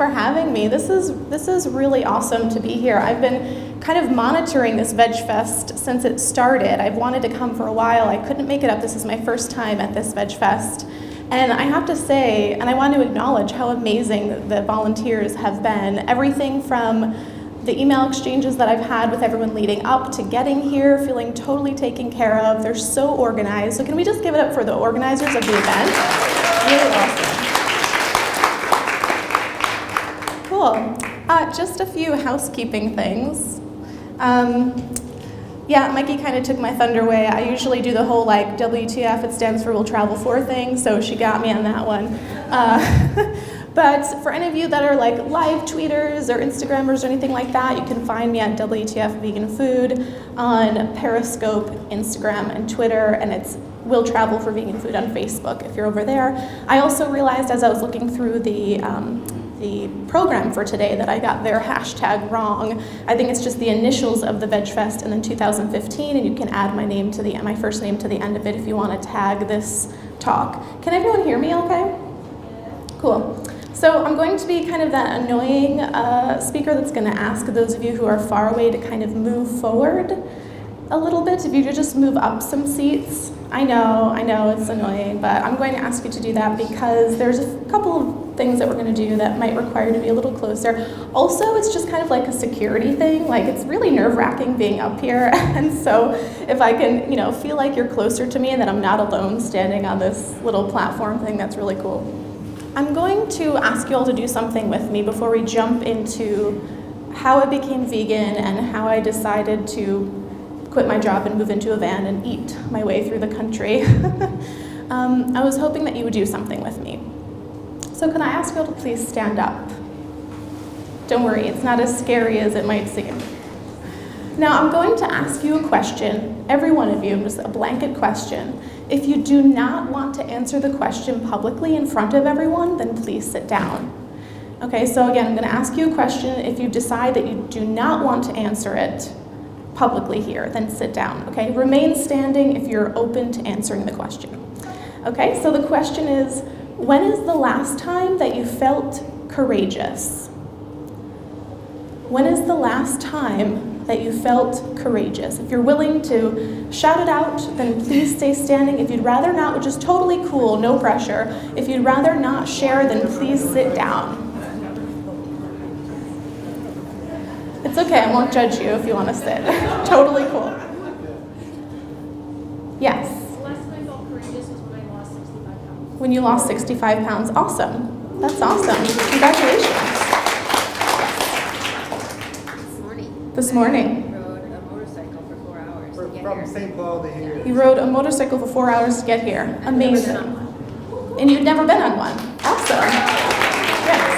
for having me. This is really awesome to be here. I've been kind of monitoring this Veg Fest since it started. I've wanted to come for a while. I couldn't make it up. This is my first time at this Veg Fest. And I have to say, and I want to acknowledge how amazing the volunteers have been. Everything from the email exchanges that I've had with everyone leading up to getting here, feeling totally taken care of. They're so organized. So can we just give it up for the organizers of the event? Really awesome. Cool. Just a few housekeeping things. Yeah, Mikey kind of took my thunder away. I usually do the whole like WTF, it stands for We'll Travel For thing, so she got me on that one. But for any of you that are like live tweeters or Instagrammers or anything like that, you can find me at WTF Vegan Food on Periscope, Instagram, and Twitter, and it's We'll Travel For Vegan Food on Facebook if you're over there. I also realized as I was looking through the program for today that I got their hashtag wrong. I think it's just the initials of the Veg Fest and then 2015, and you can add my first name to the end of it if you want to tag this talk. Can everyone hear me okay? Cool. So I'm going to be kind of that annoying speaker that's going to ask those of you who are far away to kind of move forward a little bit. If you could just move up some seats. I know it's annoying, but I'm going to ask you to do that because there's a couple of things that we're going to do that might require you to be a little closer. Also, it's just kind of like a security thing. Like, it's really nerve-wracking being up here, and so if I can, feel like you're closer to me and that I'm not alone standing on this little platform thing, that's really cool. I'm going to ask you all to do something with me before we jump into how I became vegan and how I decided to quit my job and move into a van and eat my way through the country. I was hoping that you would do something with me. So can I ask you all to please stand up? Don't worry, it's not as scary as it might seem. Now I'm going to ask you a question, every one of you, just a blanket question. If you do not want to answer the question publicly in front of everyone, then please sit down. Okay, so again, I'm going to ask you a question. If you decide that you do not want to answer it publicly here, then sit down, okay? Remain standing if you're open to answering the question. Okay, so the question is, when is the last time that you felt courageous? When is the last time that you felt courageous? If you're willing to shout it out, then please stay standing. If you'd rather not, which is totally cool, no pressure. If you'd rather not share, then please sit down. It's okay, I won't judge you if you want to sit. Totally cool. Yes? The last time I felt courageous was when I lost 65 pounds. When you lost 65 pounds. Awesome. That's awesome. Congratulations. This morning. I rode a motorcycle for 4 hours to get From here. St. Paul to here. You rode a motorcycle for 4 hours to get here. Amazing. And you'd never been on one. Awesome. Yes.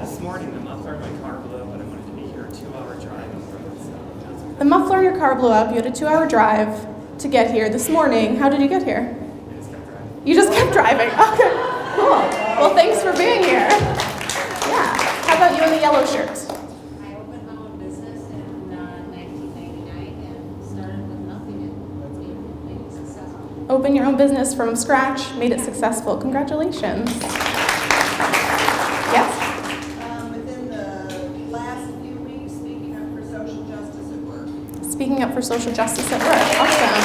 This morning, the muffler in my car blew up, but I wanted to be here. 2-hour drive. The muffler in your car blew up. You had a 2-hour drive to get here. This morning, how did you get here? I just kept driving. You just kept driving. Okay, cool. Well, thanks for being here. Yeah. How about you in the yellow shirt? I opened my own business in 1999 and started with nothing and made it successful. Open your own business from scratch, made it successful. Congratulations. Yes? Within the last few weeks, speaking up for social justice at work. Speaking up for social justice at work. Awesome.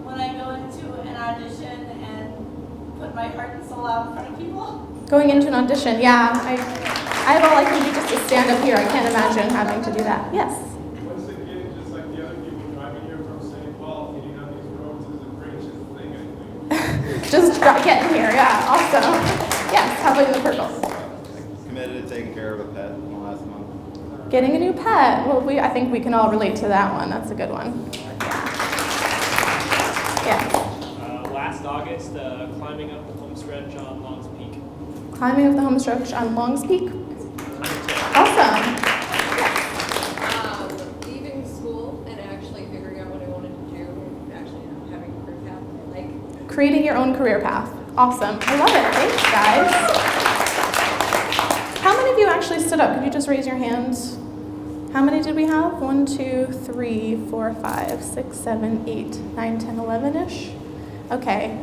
When I go into an audition and put my heart and soul out in front of people. Going into an audition, yeah. I have all I can do just to stand up here. I can't imagine having to do that. Yes? Once again, just like the other people driving here from St. Paul, getting on these roads is the greatest thing, I think. Just getting here, yeah. Awesome. Yes, how about you in the purple? Committed to taking care of a pet in the last month. Getting a new pet. Well, I think we can all relate to that one. That's a good one. Yeah. Last August, climbing up the home stretch on Longs Peak. Climbing up the home stretch on Longs Peak. Awesome. Leaving school and actually figuring out what I wanted to do and actually having a career path that I like. Creating your own career path. Awesome. I love it. Thanks, guys. How many of you actually stood up? Could you just raise your hands? How many did we have? 1, 2, 3, 4, 5, 6, 7, 8, 9, 10, 11-ish? Okay.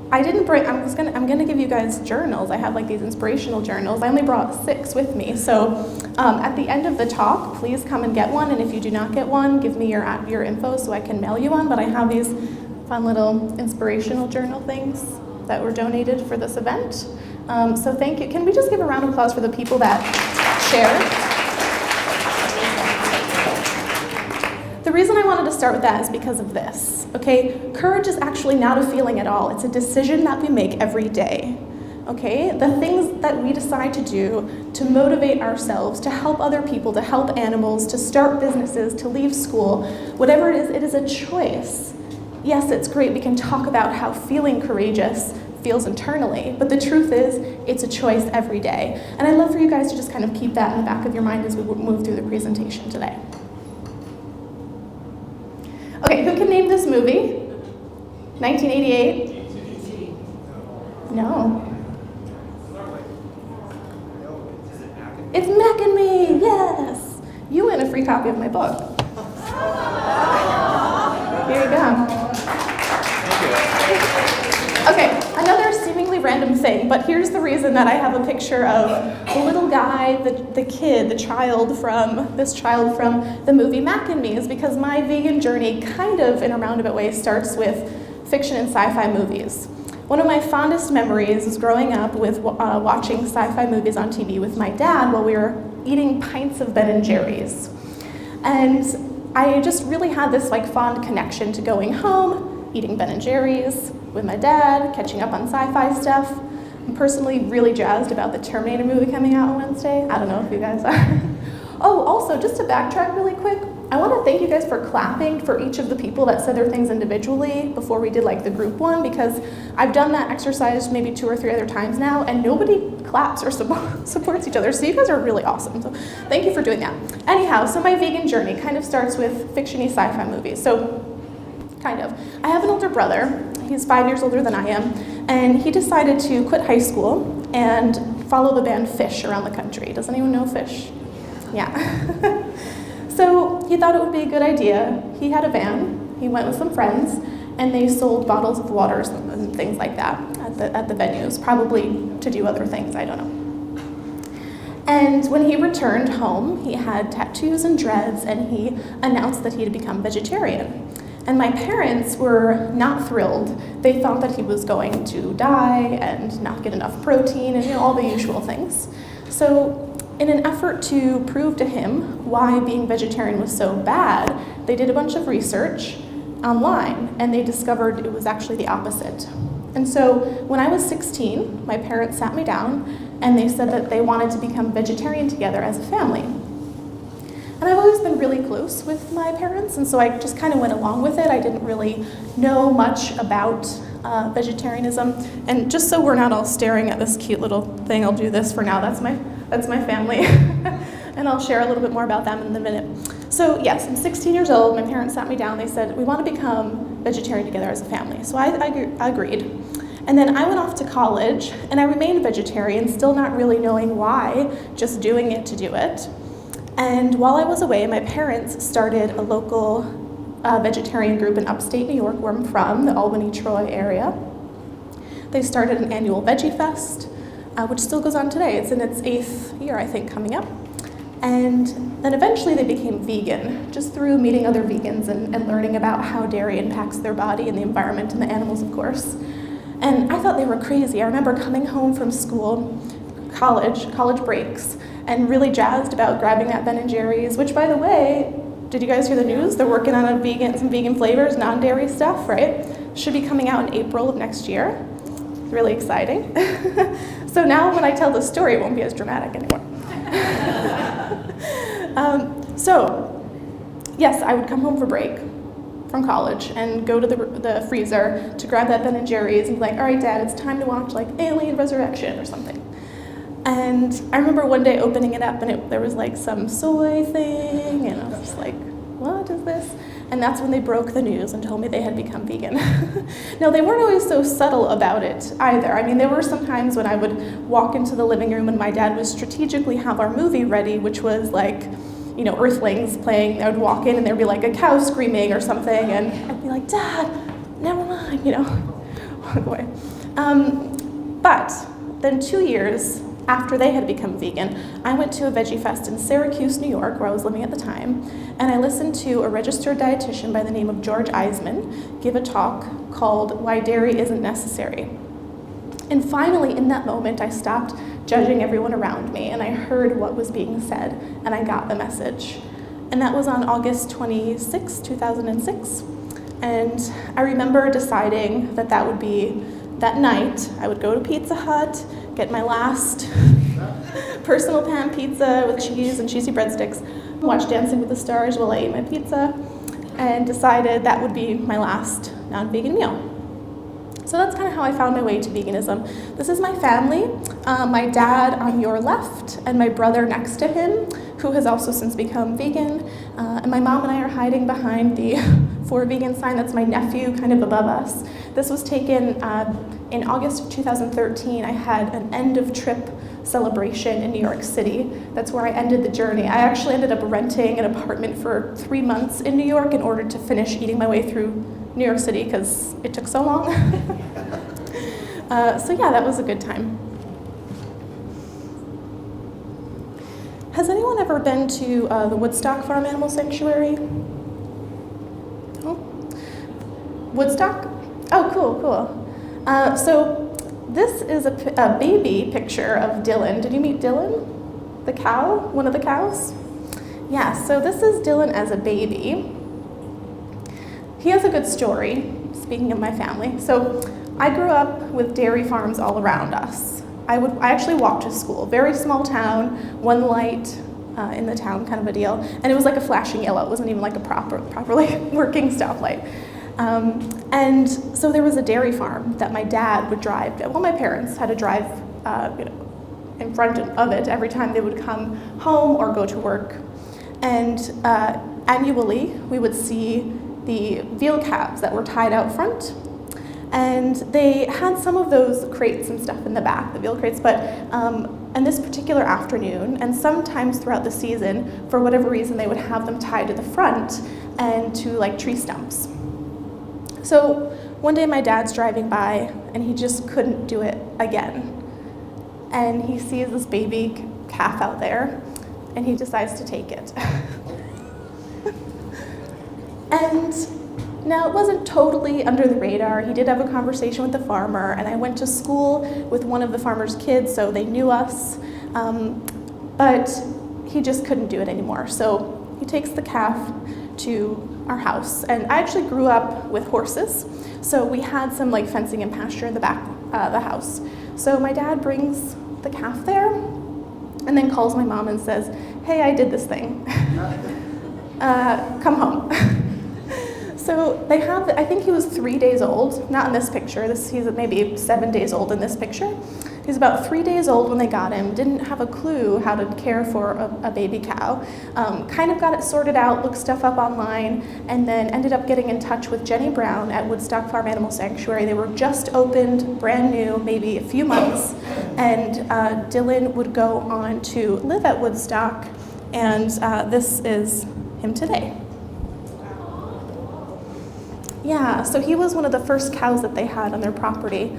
I didn't bring, I'm gonna give you guys journals. I have like these inspirational journals. I only brought 6 with me. So at the end of the talk, please come and get one. And if you do not get one, give me your info so I can mail you one. But I have these fun little inspirational journal things that were donated for this event. So thank you. Can we just give a round of applause for the people that shared? The reason I wanted to start with that is because of this, okay? Courage is actually not a feeling at all. It's a decision that we make every day, okay? The things that we decide to do to motivate ourselves, to help other people, to help animals, to start businesses, to leave school, whatever it is a choice. Yes, it's great. We can talk about how feeling courageous feels internally, but the truth is, it's a choice every day. And I'd love for you guys to just kind of keep that in the back of your mind as we move through the presentation today. Okay, who can name this movie? 1988? No. It's Mac and Me, yes! You win a free copy of my book. Here you go. Okay, another seemingly random thing, but here's the reason that I have a picture of the little guy, this child from the movie Mac and Me, is because my vegan journey kind of, in a roundabout way, starts with fiction and sci-fi movies. One of my fondest memories is growing up with watching sci-fi movies on TV with my dad while we were eating pints of Ben & Jerry's. And I just really had this like fond connection to going home, eating Ben & Jerry's with my dad, catching up on sci-fi stuff. I'm personally really jazzed about the Terminator movie coming out on Wednesday. I don't know if you guys are. Oh, also, just to backtrack really quick, I want to thank you guys for clapping for each of the people that said their things individually before we did like the group one, because I've done that exercise maybe 2 or 3 other times now, and nobody claps or supports each other, so you guys are really awesome. So thank you for doing that. Anyhow, so my vegan journey kind of starts with fiction-y sci-fi movies. So kind of. I have an older brother. He's 5 years older than I am, and he decided to quit high school and follow the band Fish around the country. Does anyone know Fish? Yeah. So he thought it would be a good idea. He had a van. He went with some friends, and they sold bottles of waters and things like that at the venues, probably to do other things, I don't know. And when he returned home, he had tattoos and dreads, and he announced that he had become vegetarian. And my parents were not thrilled. They thought that he was going to die and not get enough protein and all the usual things. So in an effort to prove to him why being vegetarian was so bad, they did a bunch of research online, and they discovered it was actually the opposite. And so when I was 16, my parents sat me down, and they said that they wanted to become vegetarian together as a family. And I've always been really close with my parents, and so I just kind of went along with it. I didn't really know much about vegetarianism. And just so we're not all staring at this cute little thing, I'll do this for now. That's my family. And I'll share a little bit more about them in a minute. So yes, I'm 16 years old. My parents sat me down. They said, we want to become vegetarian together as a family. So I agreed. And then I went off to college, and I remained vegetarian, still not really knowing why, just doing it to do it. And while I was away, my parents started a local vegetarian group in upstate New York, where I'm from, the Albany-Troy area. They started an annual Veggie Fest, which still goes on today. It's in its 8th year, I think, coming up. And then eventually they became vegan, just through meeting other vegans and learning about how dairy impacts their body and the environment and the animals, of course. And I thought they were crazy. I remember coming home from school, college breaks, and really jazzed about grabbing that Ben & Jerry's, which, by the way, did you guys hear the news? They're working on some vegan flavors, non-dairy stuff, right? Should be coming out in April of next year. It's really exciting. So now when I tell the story, it won't be as dramatic anymore. So, yes, I would come home for break from college and go to the freezer to grab that Ben & Jerry's and be like, all right, Dad, it's time to watch like Alien Resurrection or something. And I remember one day opening it up, and there was like some soy thing, and I was just like, what is this? And that's when they broke the news and told me they had become vegan. Now, they weren't always so subtle about it either. I mean, there were some times when I would walk into the living room and my dad would strategically have our movie ready, which was like, you know, Earthlings playing. I would walk in and there'd be like a cow screaming or something, and I'd be like, Dad, never mind, you know, walk away. But then 2 years after they had become vegan, I went to a Veggie Fest in Syracuse, New York, where I was living at the time, and I listened to a registered dietitian by the name of George Eisman give a talk called Why Dairy Isn't Necessary. And finally, in that moment, I stopped judging everyone around me, and I heard what was being said, and I got the message. And that was on August 26, 2006. And I remember deciding that that would be that night. I would go to Pizza Hut, get my last personal pan pizza with cheese and cheesy breadsticks, watch Dancing with the Stars while I ate my pizza, and decided that would be my last non-vegan meal. So that's kind of how I found my way to veganism. This is my family, my dad on your left, and my brother next to him, who has also since become vegan. And my mom and I are hiding behind the For Vegan sign. That's my nephew kind of above us. This was taken in August of 2013. I had an end of trip celebration in New York City. That's where I ended the journey. I actually ended up renting an apartment for 3 months in New York in order to finish eating my way through New York City because it took so long. So yeah, that was a good time. Has anyone ever been to the Woodstock Farm Animal Sanctuary? Oh. Woodstock? Oh, cool. So this is a baby picture of Dylan. Did you meet Dylan? The cow? One of the cows? Yeah, so this is Dylan as a baby. He has a good story, speaking of my family. So I grew up with dairy farms all around us. I actually walked to school, very small town, one light in the town kind of a deal. And it was like a flashing yellow. It wasn't even like a properly working stoplight. And so there was a dairy farm that my dad would drive. Well, my parents had to drive in front of it every time they would come home or go to work. And annually, we would see the veal calves that were tied out front. And they had some of those crates and stuff in the back, the veal crates, but on this particular afternoon, and sometimes throughout the season, for whatever reason, they would have them tied to the front and to like tree stumps. So one day my dad's driving by and he just couldn't do it again. And he sees this baby calf out there and he decides to take it. And now, it wasn't totally under the radar. He did have a conversation with the farmer, and I went to school with one of the farmer's kids, so they knew us. But he just couldn't do it anymore. So he takes the calf to our house. And I actually grew up with horses, so we had some like fencing and pasture in the back of the house. So my dad brings the calf there, and then calls my mom and says, "Hey, I did this thing. Come home." So they have, I think he was 3 days old, not in this picture, he's maybe 7 days old in this picture. He was about 3 days old when they got him, didn't have a clue how to care for a baby cow, kind of got it sorted out, looked stuff up online, and then ended up getting in touch with Jenny Brown at Woodstock Farm Animal Sanctuary. They were just opened, brand new, maybe a few months, and Dylan would go on to live at Woodstock, and this is him today. Yeah, so he was one of the first cows that they had on their property.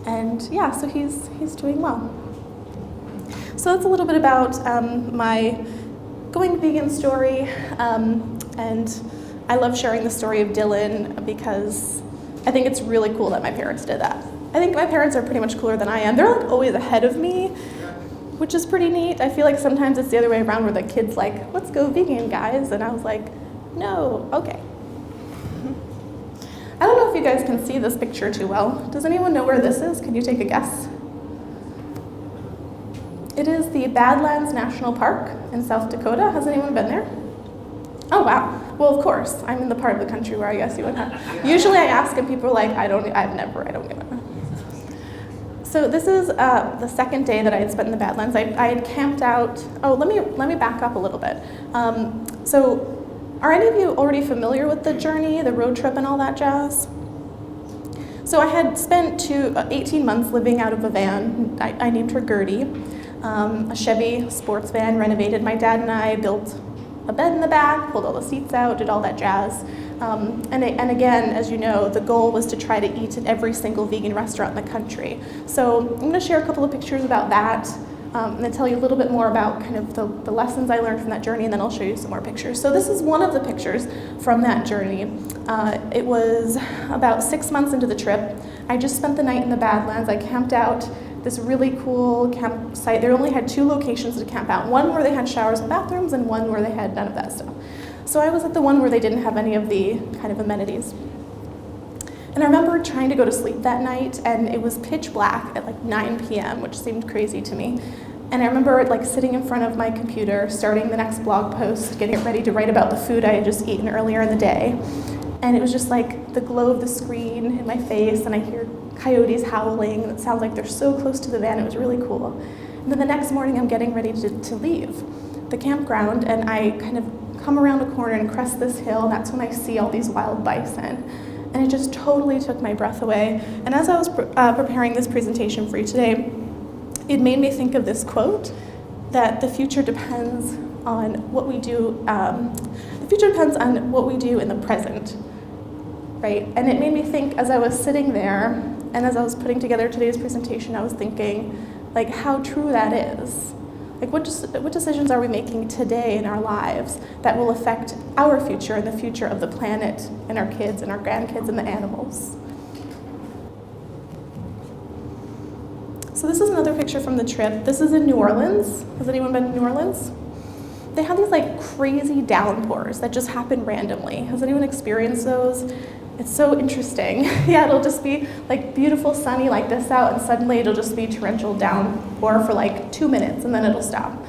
And yeah, so he's doing well. So that's a little bit about my going vegan story. And I love sharing the story of Dylan because I think it's really cool that my parents did that. I think my parents are pretty much cooler than I am. They're like always ahead of me, which is pretty neat. I feel like sometimes it's the other way around where the kid's like, "Let's go vegan, guys." And I was like, "No, okay." I don't know if you guys can see this picture too well. Does anyone know where this is? Can you take a guess? It is the Badlands National Park in South Dakota. Has anyone been there? Oh, wow. Well, of course. I'm in the part of the country where I guess you would have. Usually I ask and people are like, I don't get it. So this is the second day that I had spent in the Badlands. I had camped out. Oh, let me back up a little bit. So are any of you already familiar with the journey, the road trip and all that jazz? So I had spent 18 months living out of a van. I named her Gertie, a Chevy sports van, renovated. My dad and I built a bed in the back, pulled all the seats out, did all that jazz. And again, as you know, the goal was to try to eat in every single vegan restaurant in the country. So I'm going to share a couple of pictures about that, and then tell you a little bit more about kind of the lessons I learned from that journey, and then I'll show you some more pictures. So this is one of the pictures from that journey. It was about 6 months into the trip. I just spent the night in the Badlands. I camped out this really cool campsite. They only had 2 locations to camp out, one where they had showers and bathrooms, and one where they had none of that stuff. So I was at the one where they didn't have any of the kind of amenities. And I remember trying to go to sleep that night, and it was pitch black at like 9 p.m., which seemed crazy to me. And I remember like sitting in front of my computer, starting the next blog post, getting it ready to write about the food I had just eaten earlier in the day. And it was just like the glow of the screen in my face, and I hear coyotes howling, and it sounds like they're so close to the van. It was really cool. And then the next morning, I'm getting ready to leave the campground, and I kind of come around a corner and crest this hill, and that's when I see all these wild bison. And it just totally took my breath away. And as I was preparing this presentation for you today, it made me think of this quote, that the future depends on what we do, the future depends on what we do in the present, right? And it made me think, as I was sitting there, and as I was putting together today's presentation, I was thinking, like, how true that is. Like, what decisions are we making today in our lives that will affect our future and the future of the planet and our kids and our grandkids and the animals? So this is another picture from the trip. This is in New Orleans. Has anyone been to New Orleans? They have these like crazy downpours that just happen randomly. Has anyone experienced those? It's so interesting. Yeah, it'll just be like beautiful sunny like this out, and suddenly it'll just be torrential downpour for like 2 minutes, and then it'll stop.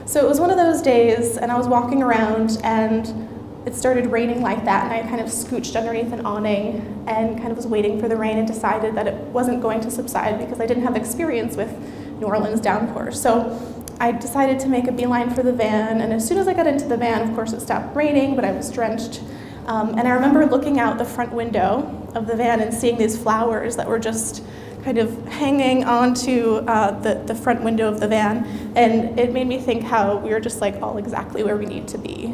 So it was one of those days, and I was walking around, and it started raining like that, and I kind of scooched underneath an awning and kind of was waiting for the rain, and decided that it wasn't going to subside because I didn't have experience with New Orleans downpours. So I decided to make a beeline for the van, and as soon as I got into the van, of course it stopped raining, but I was drenched. And I remember looking out the front window of the van and seeing these flowers that were just kind of hanging onto the front window of the van, and it made me think how we were just like all exactly where we need to be,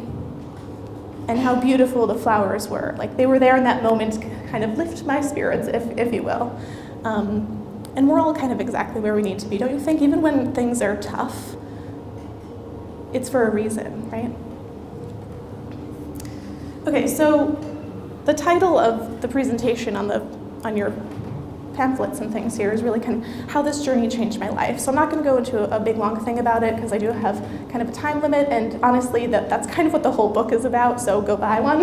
and how beautiful the flowers were. Like, they were there in that moment to kind of lift my spirits, if you will. And we're all kind of exactly where we need to be, don't you think? Even when things are tough, it's for a reason, right? Okay, so the title of the presentation on your pamphlets and things here is really kind of how this journey changed my life. So I'm not going to go into a big long thing about it because I do have kind of a time limit, and honestly that's kind of what the whole book is about, so go buy one.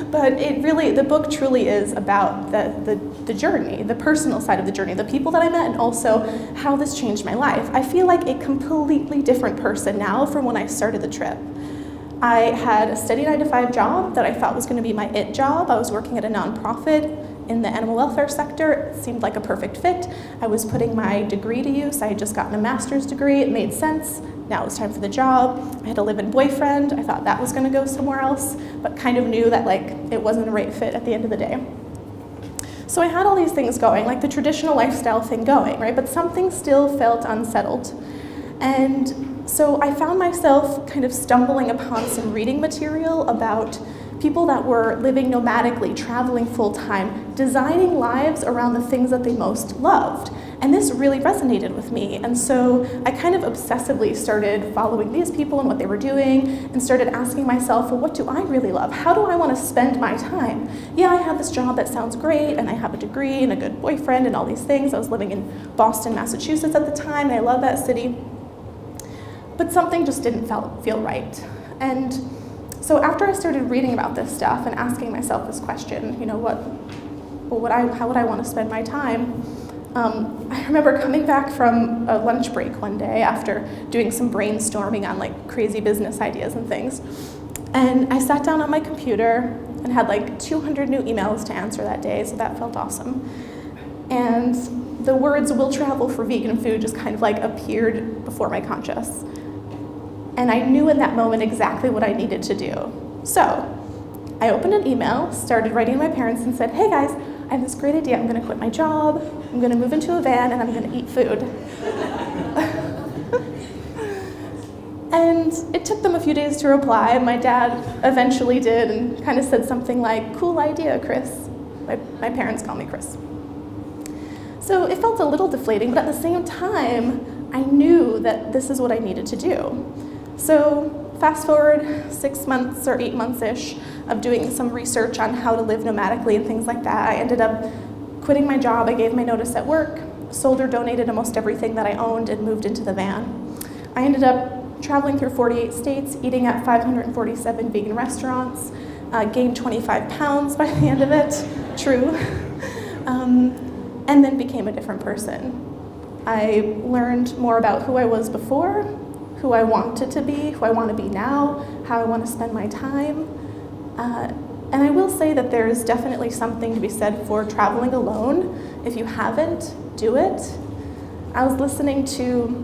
But the book truly is about the journey, the personal side of the journey, the people that I met, and also how this changed my life. I feel like a completely different person now from when I started the trip. I had a steady 9-to-5 job that I thought was going to be my it job. I was working at a nonprofit in the animal welfare sector. It seemed like a perfect fit. I was putting my degree to use. I had just gotten a master's degree. It made sense. Now it was time for the job. I had a live-in boyfriend. I thought that was going to go somewhere else, but kind of knew that like it wasn't a right fit at the end of the day. So I had all these things going, like the traditional lifestyle thing going, right? But something still felt unsettled. And so I found myself kind of stumbling upon some reading material about people that were living nomadically, traveling full-time, designing lives around the things that they most loved. And this really resonated with me. And so I kind of obsessively started following these people and what they were doing, and started asking myself, well, what do I really love? How do I want to spend my time? Yeah, I have this job that sounds great, and I have a degree and a good boyfriend and all these things. I was living in Boston, Massachusetts at the time, and I love that city. But something just didn't feel right. And so after I started reading about this stuff and asking myself this question, how would I want to spend my time? I remember coming back from a lunch break one day after doing some brainstorming on like crazy business ideas and things. And I sat down on my computer and had like 200 new emails to answer that day, so that felt awesome. And the words "will travel for vegan food" just kind of like appeared before my conscious. And I knew in that moment exactly what I needed to do. So I opened an email, started writing to my parents, and said, hey guys, I have this great idea. I'm going to quit my job, I'm going to move into a van, and I'm going to eat food. And it took them a few days to reply. My dad eventually did and kind of said something like, "Cool idea, Chris." My parents call me Chris. So it felt a little deflating, but at the same time, I knew that this is what I needed to do. So fast forward 6 months or 8 months-ish of doing some research on how to live nomadically and things like that. I ended up quitting my job. I gave my notice at work, sold or donated almost everything that I owned, and moved into the van. I ended up traveling through 48 states, eating at 547 vegan restaurants, gained 25 pounds by the end of it, true, and then became a different person. I learned more about who I was before, who I wanted to be, who I want to be now, how I want to spend my time. And I will say that there's definitely something to be said for traveling alone. If you haven't, do it. I was listening to,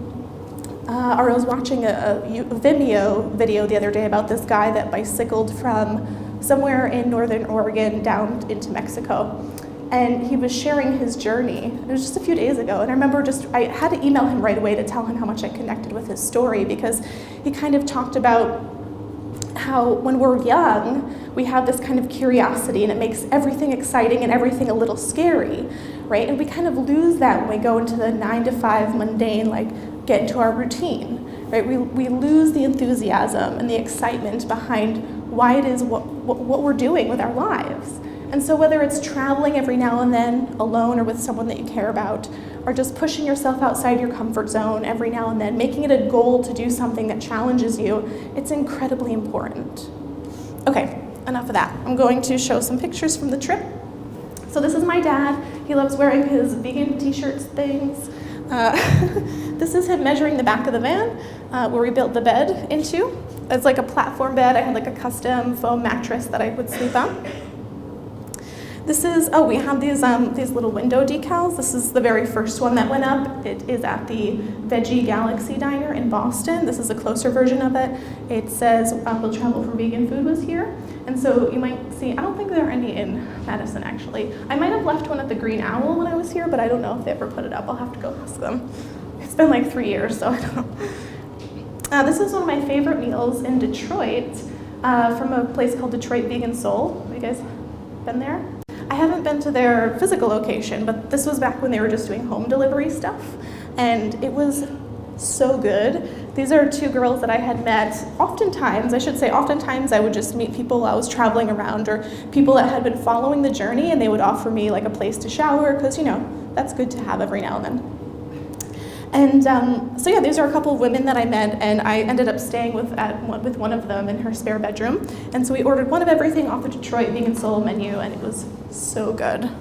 or I was watching a Vimeo video the other day about this guy that bicycled from somewhere in northern Oregon down into Mexico. And he was sharing his journey. It was just a few days ago. And I remember I had to email him right away to tell him how much I connected with his story, because he kind of talked about how when we're young, we have this kind of curiosity and it makes everything exciting and everything a little scary, right? And we kind of lose that when we go into the 9-to-5 mundane, like get into our routine, right? We lose the enthusiasm and the excitement behind why it is what we're doing with our lives. And so whether it's traveling every now and then alone or with someone that you care about, or just pushing yourself outside your comfort zone every now and then, making it a goal to do something that challenges you, it's incredibly important. Okay, enough of that. I'm going to show some pictures from the trip. So this is my dad. He loves wearing his vegan t-shirts things. This is him measuring the back of the van where we built the bed into. It's like a platform bed. I had like a custom foam mattress that I would sleep on. This is, we have these little window decals. This is the very first one that went up. It is at the Veggie Galaxy Diner in Boston. This is a closer version of it. It says, "We'll travel for vegan food" was here. And so you might see, I don't think there are any in Madison actually. I might have left one at the Green Owl when I was here, but I don't know if they ever put it up. I'll have to go ask them. It's been like 3 years, so I don't know. This is one of my favorite meals in Detroit from a place called Detroit Vegan Soul. Have you guys been there? I haven't been to their physical location, but this was back when they were just doing home delivery stuff, and it was so good. These are two girls that I had met oftentimes I would just meet people while I was traveling around, or people that had been following the journey, and they would offer me like a place to shower, because that's good to have every now and then. And so yeah, these are a couple of women that I met, and I ended up staying with one of them in her spare bedroom. And so we ordered one of everything off the Detroit Vegan Soul menu, and it was so good.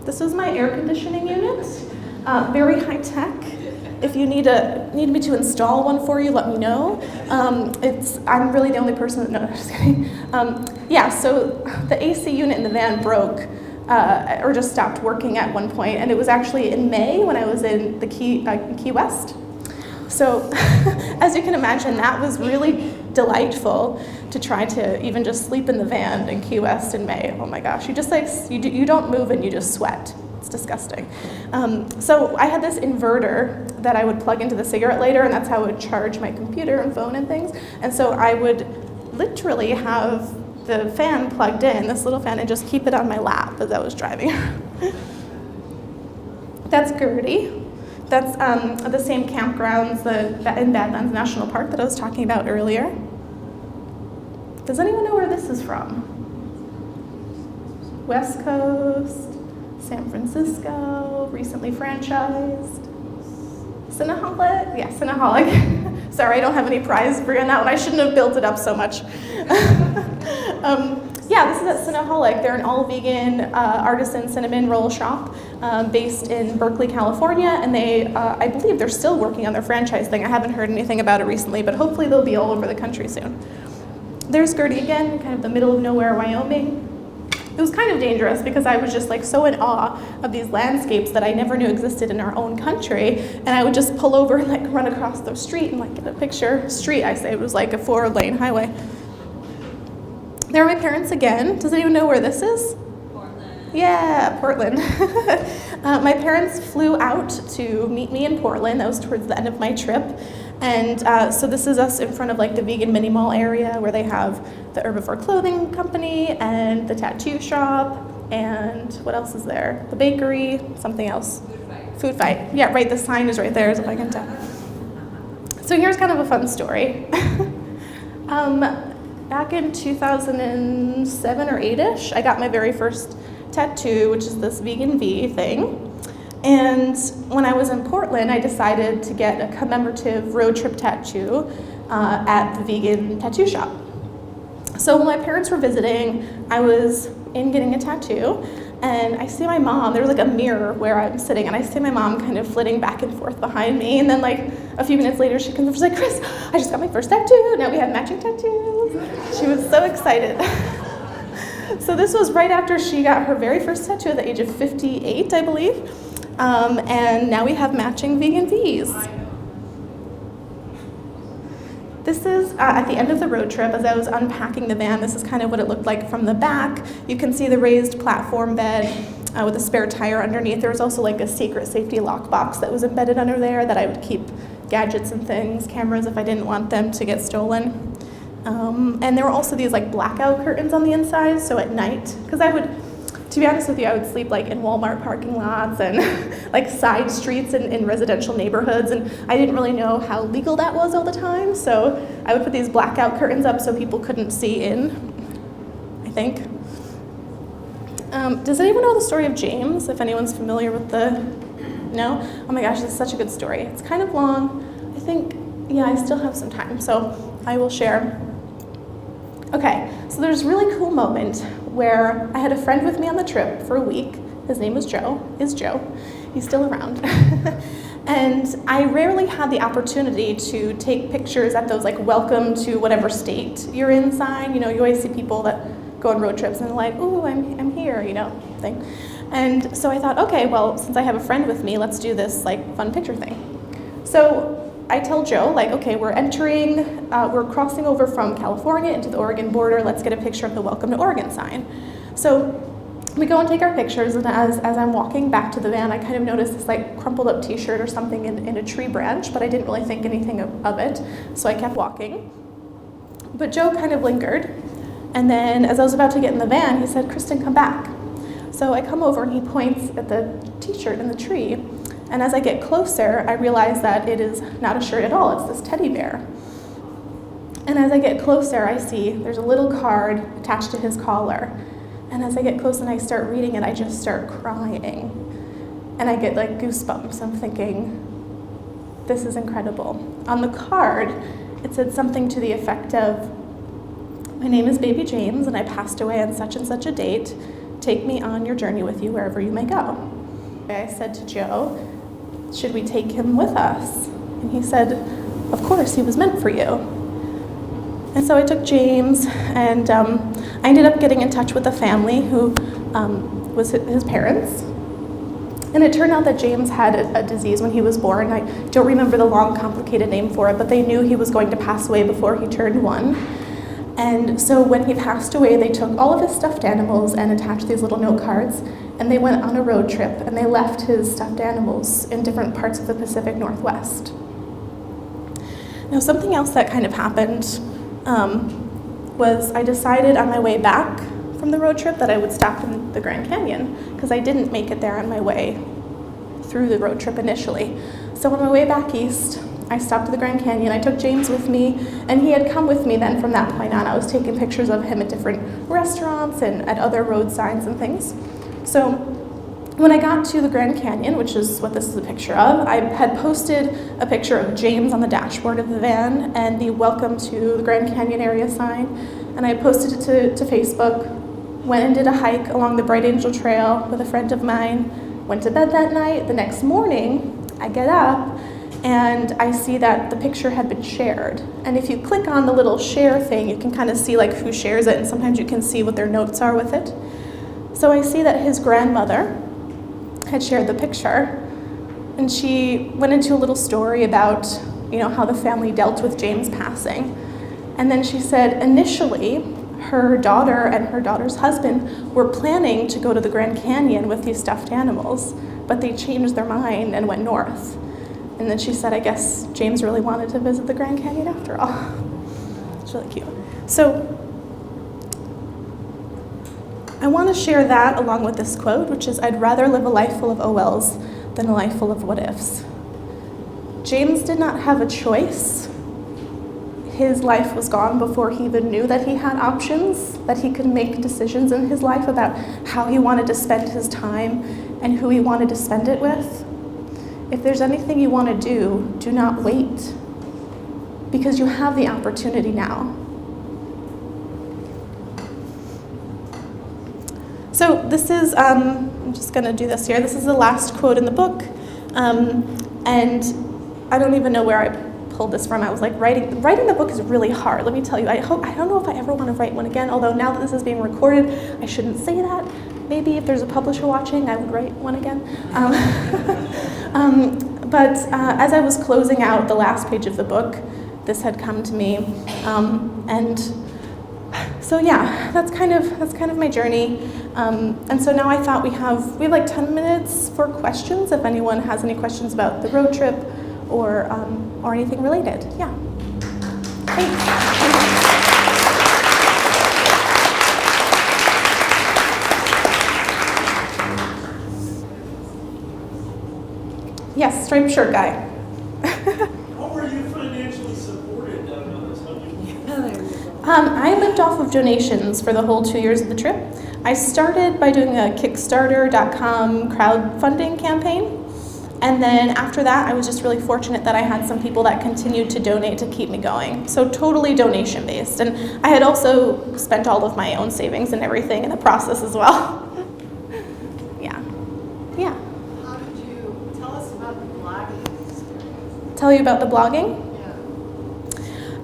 This is my air conditioning unit, very high tech. If you need me to install one for you, let me know. I'm really the only person that knows. Just kidding. Yeah, so the AC unit in the van broke. Or just stopped working at one point, and it was actually in May when I was in the Key West. So as you can imagine, that was really delightful to try to even just sleep in the van in Key West in May. Oh my gosh, you don't move and you just sweat. It's disgusting. So I had this inverter that I would plug into the cigarette lighter, and that's how I would charge my computer and phone and things. And so I would literally have the fan plugged in, this little fan, and just keep it on my lap as I was driving. That's Gertie. That's the same campgrounds in Badlands National Park that I was talking about earlier. Does anyone know where this is from? West Coast, San Francisco, recently franchised. Cinnaholic? Yeah, Cinnaholic. Sorry, I don't have any prize for you on that one. I shouldn't have built it up so much. Yeah, this is at Cinnaholic. They're an all-vegan artisan cinnamon roll shop based in Berkeley, California, and I believe they're still working on their franchise thing. I haven't heard anything about it recently, but hopefully they'll be all over the country soon. There's Gertie again, kind of the middle of nowhere, Wyoming. It was kind of dangerous because I was just like so in awe of these landscapes that I never knew existed in our own country, and I would just pull over and like run across the street and like get a picture. Street, I say, it was like a 4-lane highway. There are my parents again. Does anyone know where this is? Portland. Yeah, Portland. My parents flew out to meet me in Portland. That was towards the end of my trip. And so this is us in front of like the vegan mini mall area where they have the Herbivore Clothing Company and the tattoo shop and what else is there? The bakery, something else. Food fight. Yeah, right, the sign is right there, as if I can tell. So here's kind of a fun story. Back in 2007 or 8-ish, I got my very first tattoo, which is this vegan V thing. And when I was in Portland, I decided to get a commemorative road trip tattoo at the vegan tattoo shop. So when my parents were visiting, I was in getting a tattoo, and I see my mom, there was like a mirror where I'm sitting, and I see my mom kind of flitting back and forth behind me, and then like a few minutes later she comes over, she's like, Chris, I just got my first tattoo, now we have matching tattoos. She was so excited. So this was right after she got her very first tattoo at the age of 58, I believe, and now we have matching vegan Vs. This is at the end of the road trip. As I was unpacking the van, this is kind of what it looked like from the back. You can see the raised platform bed with a spare tire underneath. There was also like a secret safety lockbox that was embedded under there that I would keep gadgets and things, cameras, if I didn't want them to get stolen. And there were also these like blackout curtains on the inside, so at night, because to be honest with you, I would sleep like in Walmart parking lots and like side streets in residential neighborhoods, and I didn't really know how legal that was all the time, so I would put these blackout curtains up so people couldn't see in, I think. Does anyone know the story of James, if anyone's familiar with no? Oh my gosh, this is such a good story. It's kind of long. I think, yeah, I still have some time, so I will share. Okay, so there's a really cool moment where I had a friend with me on the trip for a week. His name was Joe. He's still around. And I rarely had the opportunity to take pictures at those like welcome to whatever state you're in sign. You know, you always see people that go on road trips and they're like, ooh, I'm here, you know, thing. And so I thought, okay, well, since I have a friend with me, let's do this like fun picture thing. So I tell Joe, like, okay, we're crossing over from California into the Oregon border. Let's get a picture of the Welcome to Oregon sign. So we go and take our pictures, and as I'm walking back to the van, I kind of noticed this like crumpled up t-shirt or something in a tree branch, but I didn't really think anything of it, so I kept walking. But Joe kind of lingered, and then as I was about to get in the van, he said, Kristin, come back. So I come over and he points at the t-shirt in the tree. And as I get closer, I realize that it is not a shirt at all, it's this teddy bear. And as I get closer, I see there's a little card attached to his collar. And as I get close and I start reading it, I just start crying. And I get like goosebumps. I'm thinking, this is incredible. On the card, it said something to the effect of, my name is Baby James, and I passed away on such and such a date. Take me on your journey with you wherever you may go. I said to Joe, should we take him with us? And he said, of course, he was meant for you. And so I took James, and I ended up getting in touch with the family who was his parents. And it turned out that James had a disease when he was born. I don't remember the long, complicated name for it, but they knew he was going to pass away before he turned 1. And so when he passed away, they took all of his stuffed animals and attached these little note cards, and they went on a road trip, and they left his stuffed animals in different parts of the Pacific Northwest. Now, something else that kind of happened was I decided on my way back from the road trip that I would stop in the Grand Canyon, because I didn't make it there on my way through the road trip initially. So on my way back east, I stopped at the Grand Canyon. I took James with me, and he had come with me then from that point on. I was taking pictures of him at different restaurants and at other road signs and things. So when I got to the Grand Canyon, which is what this is a picture of, I had posted a picture of James on the dashboard of the van and the Welcome to the Grand Canyon area sign, and I posted it to Facebook, went and did a hike along the Bright Angel Trail with a friend of mine, went to bed that night. The next morning, I get up, and I see that the picture had been shared. And if you click on the little share thing, you can kind of see like who shares it, and sometimes you can see what their notes are with it. So I see that his grandmother had shared the picture, and she went into a little story about, you know, how the family dealt with James passing. And then she said initially her daughter and her daughter's husband were planning to go to the Grand Canyon with these stuffed animals, but they changed their mind and went north. And then she said, I guess James really wanted to visit the Grand Canyon after all. It's really cute. So I want to share that along with this quote, which is, I'd rather live a life full of oh wells than a life full of what ifs. James did not have a choice. His life was gone before he even knew that he had options, that he could make decisions in his life about how he wanted to spend his time and who he wanted to spend it with. If there's anything you want to do not wait, because you have the opportunity now. So this is, I'm just going to do this here. This is the last quote in the book, and I don't even know where I pulled this from. I was like, writing the book is really hard. Let me tell you, I don't know if I ever want to write one again, although now that this is being recorded, I shouldn't say that. Maybe if there's a publisher watching, I would write one again. But as I was closing out the last page of the book, this had come to me, and so yeah, that's kind of my journey. And so now I thought we have like 10 minutes for questions. If anyone has any questions about the road trip or anything related, yeah. Thanks. Yes, striped shirt guy. How were you financially supported down on this? I lived off of donations for the whole 2 years of the trip. I started by doing a Kickstarter.com crowdfunding campaign. And then after that, I was just really fortunate that I had some people that continued to donate to keep me going. So totally donation based. And I had also spent all of my own savings and everything in the process as well. Yeah. How did you tell us about the blogging experience? Tell you about the blogging?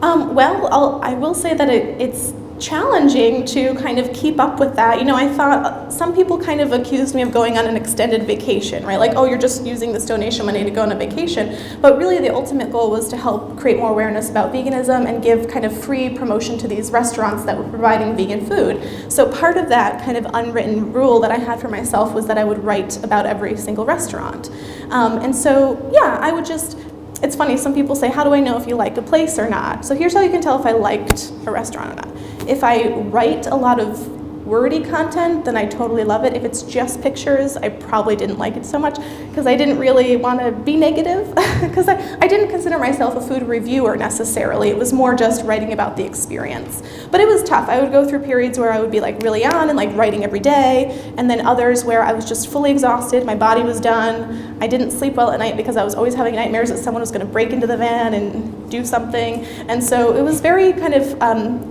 Yeah. Well, I will say that it's challenging to kind of keep up with that. You know, I thought some people kind of accused me of going on an extended vacation, right? Like, oh, you're just using this donation money to go on a vacation. But really the ultimate goal was to help create more awareness about veganism and give kind of free promotion to these restaurants that were providing vegan food. So part of that kind of unwritten rule that I had for myself was that I would write about every single restaurant. And so, yeah, I would just, it's funny, some people say, how do I know if you like a place or not? So here's how you can tell if I liked a restaurant or not. If I write a lot of wordy content, then I totally love it. If it's just pictures, I probably didn't like it so much because I didn't really want to be negative because I didn't consider myself a food reviewer necessarily. It was more just writing about the experience. But it was tough. I would go through periods where I would be like really on and like writing every day, and then others where I was just fully exhausted, my body was done, I didn't sleep well at night because I was always having nightmares that someone was going to break into the van and do something. And so it was very kind of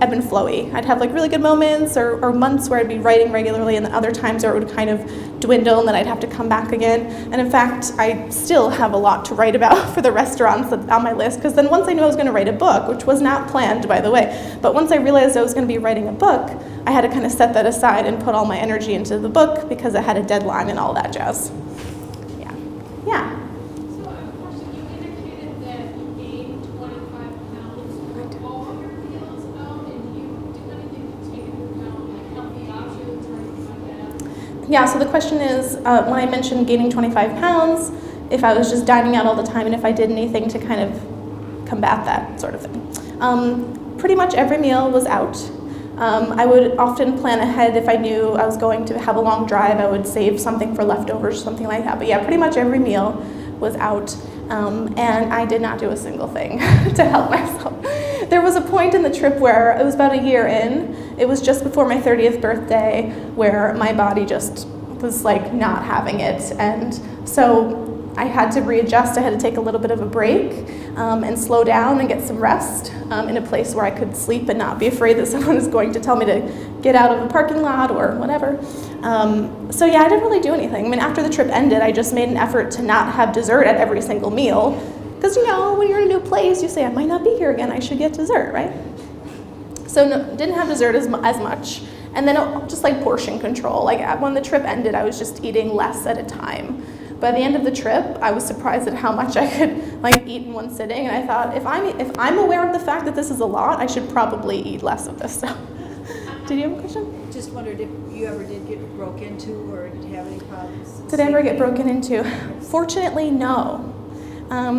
ebb and flowy. I'd have like really good moments or months where I'd be writing regularly, and then other times where it would kind of dwindle and then I'd have to come back again. And in fact, I still have a lot to write about for the restaurants on my list, because then once I knew I was going to write a book, which was not planned, by the way, but once I realized I was going to be writing a book, I had to kind of set that aside and put all my energy into the book because it had a deadline and all that jazz. Yeah. So I have a question. You indicated that you gained 25 pounds. Were all your meals out, and you do anything to take into account like healthy options or anything like that? Yeah, so the question is, when I mentioned gaining 25 pounds, if I was just dining out all the time and if I did anything to kind of combat that sort of thing. Pretty much every meal was out. I would often plan ahead if I knew I was going to have a long drive. I would save something for leftovers, something like that. But yeah, pretty much every meal was out, and I did not do a single thing to help myself. There was a point in the trip where it was about a year in. It was just before my 30th birthday where my body just was like not having it, and so I had to readjust. I had to take a little bit of a break and slow down and get some rest in a place where I could sleep and not be afraid that someone is going to tell me to get out of a parking lot or whatever. So yeah, I didn't really do anything. I mean, after the trip ended, I just made an effort to not have dessert at every single meal. Because, you know, when you're in a new place, you say, I might not be here again, I should get dessert, right? So no, didn't have dessert as much. And then just like portion control. Like when the trip ended, I was just eating less at a time. By the end of the trip, I was surprised at how much I could like eat in one sitting, and I thought, if I'm aware of the fact that this is a lot, I should probably eat less of this stuff. Did you have a question? Just wondered if you ever did get broke into or did you have any problems? Did I ever get broken into? Fortunately, no.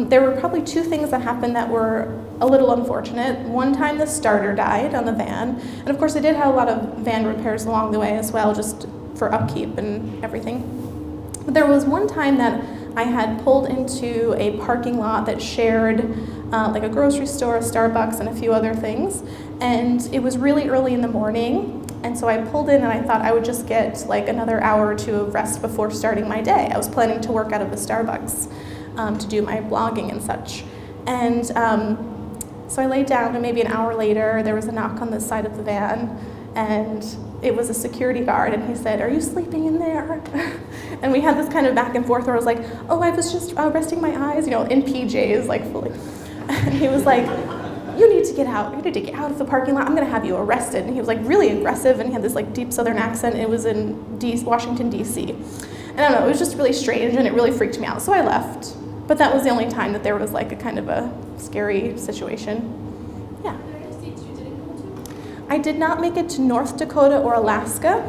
There were probably two things that happened that were a little unfortunate. One time the starter died on the van, and of course I did have a lot of van repairs along the way as well, just for upkeep and everything. But there was one time that I had pulled into a parking lot that shared like a grocery store, a Starbucks, and a few other things, and it was really early in the morning. And so I pulled in and I thought I would just get like another hour or two of rest before starting my day. I was planning to work out of the Starbucks to do my blogging and such. And so I laid down, and maybe an hour later there was a knock on the side of the van, and it was a security guard, and he said, "Are you sleeping in there?" And we had this kind of back and forth where I was like, "Oh, I was just resting my eyes, in PJs, like fully." And he was like, "You need to get out. You need to get out of the parking lot. I'm going to have you arrested." And he was like really aggressive, and he had this like deep Southern accent. It was in Washington, D.C. And I don't know, it was just really strange, and it really freaked me out. So I left. But that was the only time that there was like a kind of a scary situation. Yeah. Are there any states you didn't go to? I did not make it to North Dakota or Alaska.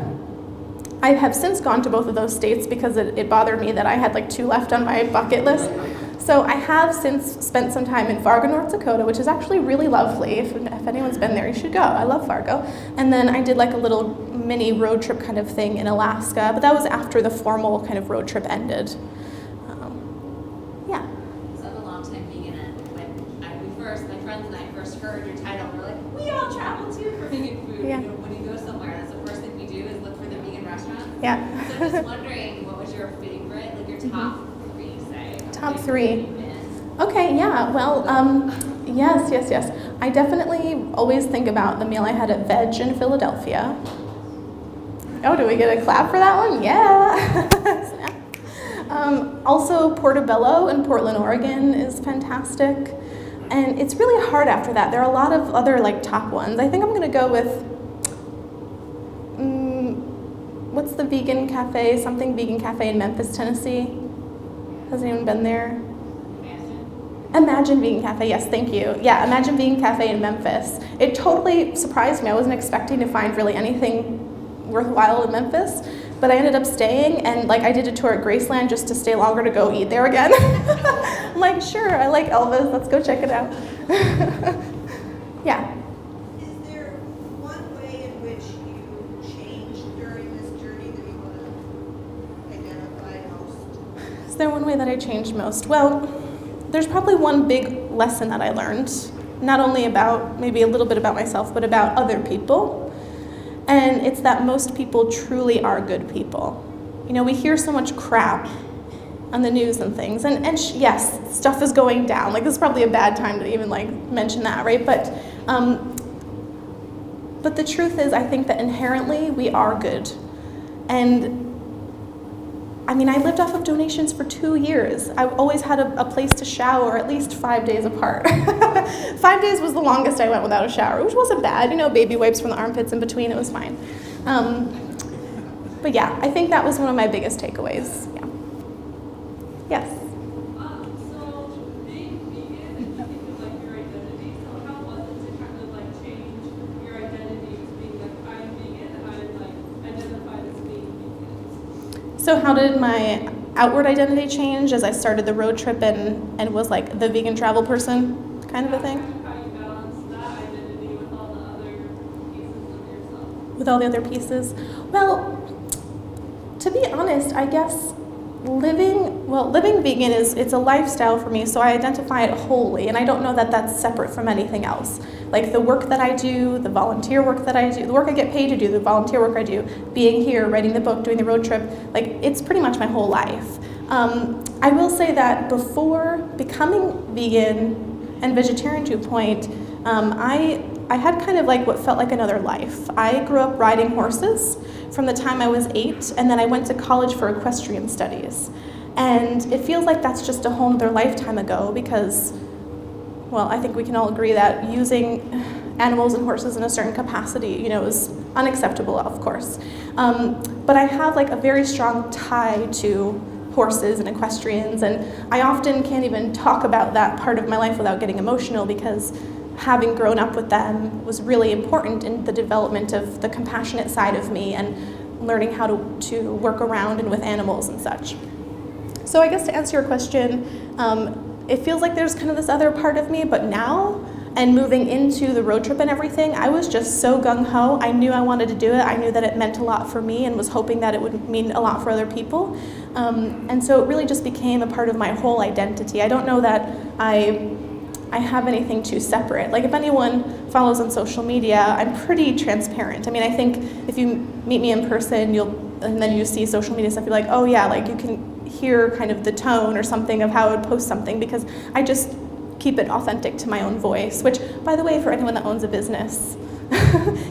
I have since gone to both of those states because it bothered me that I had like 2 left on my bucket list. So I have since spent some time in Fargo, North Dakota, which is actually really lovely. If anyone's been there, you should go. I love Fargo. And then I did like a little mini road trip kind of thing in Alaska, but that was after the formal kind of road trip ended. Yeah. So I'm a long time vegan, and when my friends and I first heard your title, we're like, we all travel too for vegan food. Yeah. When you go somewhere, that's the first thing we do is look for the vegan restaurants. Yeah. So just wondering, what was your favorite, like your top 3, say? Top like, 3. Okay, yeah, well, yes. I definitely always think about the meal I had at Veg in Philadelphia. Oh, do we get a clap for that one? Yeah. Also, Portobello in Portland, Oregon is fantastic. And it's really hard after that. There are a lot of other like top ones. I think I'm gonna go with, what's the vegan cafe? Something vegan cafe in Memphis, Tennessee. Has anyone been there? Imagine Vegan Cafe, yes, thank you. Yeah, Imagine Vegan Cafe in Memphis. It totally surprised me. I wasn't expecting to find really anything worthwhile in Memphis, but I ended up staying, and like I did a tour at Graceland just to stay longer to go eat there again. I'm like, sure, I like Elvis, let's go check it out. Yeah. Is there one way in which you changed during this journey that you want to identify most? Is there one way that I changed most? Well, there's probably one big lesson that I learned, not only about, maybe a little bit about myself, but about other people. And it's that most people truly are good people. We hear so much crap on the news and things, and yes, stuff is going down. Like, this is probably a bad time to even like mention that, right? But the truth is, I think that inherently we are good. And I mean, I lived off of donations for 2 years. I always had a place to shower at least 5 days apart. 5 days was the longest I went without a shower, which wasn't bad. Baby wipes from the armpits in between, it was fine. But yeah, I think that was one of my biggest takeaways. Yeah. Yes. So being vegan, I think is like your identity. So how was it to kind of like change your identity to being like, I'm vegan, and I like identify as being vegan? So how did my outward identity change as I started the road trip and was like the vegan travel person kind of a thing? How you balance that identity with all the other pieces of yourself? With all the other pieces? Well, to be honest, I guess living vegan it's a lifestyle for me, so I identify it wholly, and I don't know that that's separate from anything else. Like the work that I do, the volunteer work that I do, the work I get paid to do, the volunteer work I do, being here, writing the book, doing the road trip, like it's pretty much my whole life. I will say that before becoming vegan and vegetarian, to a point, I had kind of like what felt like another life. I grew up riding horses from the time I was 8, and then I went to college for equestrian studies. And it feels like that's just a whole other lifetime ago because, well, I think we can all agree that using animals and horses in a certain capacity, is unacceptable, of course. But I have like a very strong tie to horses and equestrians, and I often can't even talk about that part of my life without getting emotional because having grown up with them was really important in the development of the compassionate side of me and learning how to work around and with animals and such. So I guess to answer your question, it feels like there's kind of this other part of me, but now, and moving into the road trip and everything, I was just so gung-ho. I knew I wanted to do it. I knew that it meant a lot for me and was hoping that it would mean a lot for other people. And so it really just became a part of my whole identity. I don't know that I have anything too separate. Like if anyone follows on social media, I'm pretty transparent. I mean, I think if you meet me in person, and then you see social media stuff, you're like, oh yeah, like you can hear kind of the tone or something of how I would post something, because I just keep it authentic to my own voice, which, by the way, for anyone that owns a business,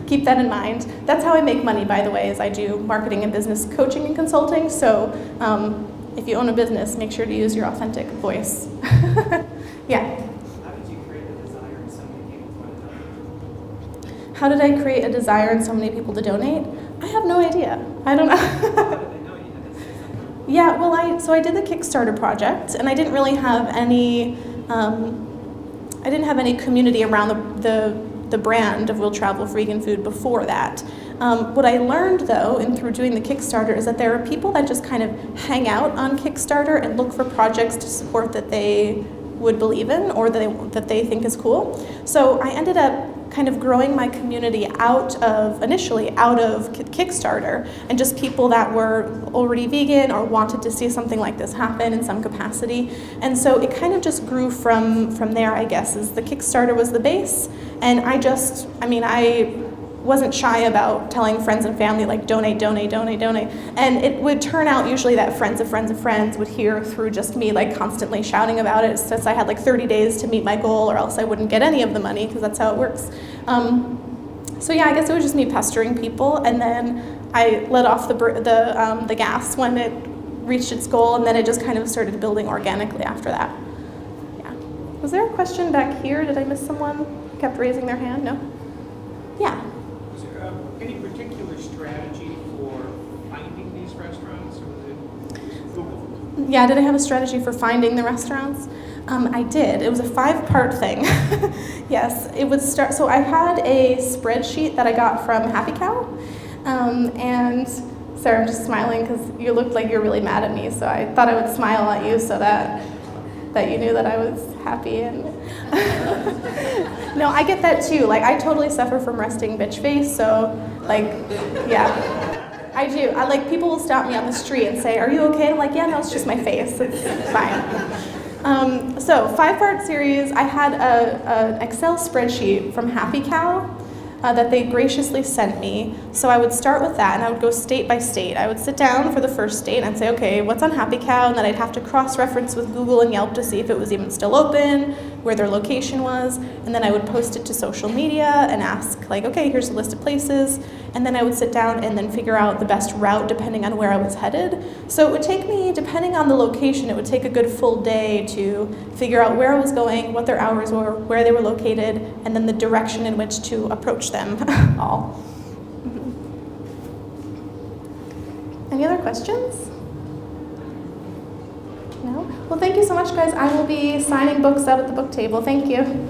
keep that in mind. That's how I make money, by the way, is I do marketing and business coaching and consulting. So if you own a business, make sure to use your authentic voice. Yeah. How did you create a desire in so many people to donate? How did I create a desire in so many people to donate? I have no idea. I don't know. How did they know you had to say something? Yeah, well, I did the Kickstarter project, and I didn't really have any community around the brand of Will Travel for Vegan Food before that. What I learned, though, through doing the Kickstarter, is that there are people that just kind of hang out on Kickstarter and look for projects to support that they would believe in or that they think is cool. So I ended up kind of growing my community initially out of Kickstarter, and just people that were already vegan or wanted to see something like this happen in some capacity. And so it kind of just grew from there, I guess, as the Kickstarter was the base. And I wasn't shy about telling friends and family, like, donate, donate, donate, donate. And it would turn out usually that friends of friends of friends would hear through just me, like, constantly shouting about it, since I had like 30 days to meet my goal, or else I wouldn't get any of the money, because that's how it works. So yeah, I guess it was just me pestering people, and then I let off the gas when it reached its goal, and then it just kind of started building organically after that. Yeah. Was there a question back here? Did I miss someone? Kept raising their hand? No? Yeah. Was there any particular strategy for finding these restaurants, or was it Google? Yeah, did I have a strategy for finding the restaurants? I did. It was a 5-part thing. Yes, it would start. So I had a spreadsheet that I got from Happy Cow, and Sarah, I'm just smiling because you looked like you're really mad at me, so I thought I would smile at you so that you knew that I was happy. And no, I get that too. Like, I totally suffer from resting bitch face, so like, yeah, I do. People will stop me on the street and say, "Are you okay?" I'm like, "Yeah, no, it's just my face. It's fine." So 5-part series. I had an Excel spreadsheet from Happy Cow that they graciously sent me. So I would start with that, and I would go state by state. I would sit down for the first state and I'd say, okay, what's on Happy Cow? And then I'd have to cross-reference with Google and Yelp to see if it was even still open, where their location was. And then I would post it to social media and ask, like, okay, here's a list of places. And then I would sit down and then figure out the best route depending on where I was headed. So it would take me, depending on the location, it would take a good full day to figure out where I was going, what their hours were, where they were located, and then the direction in which to approach them all. Any other questions? No? Well, thank you so much, guys. I will be signing books out at the book table. Thank you.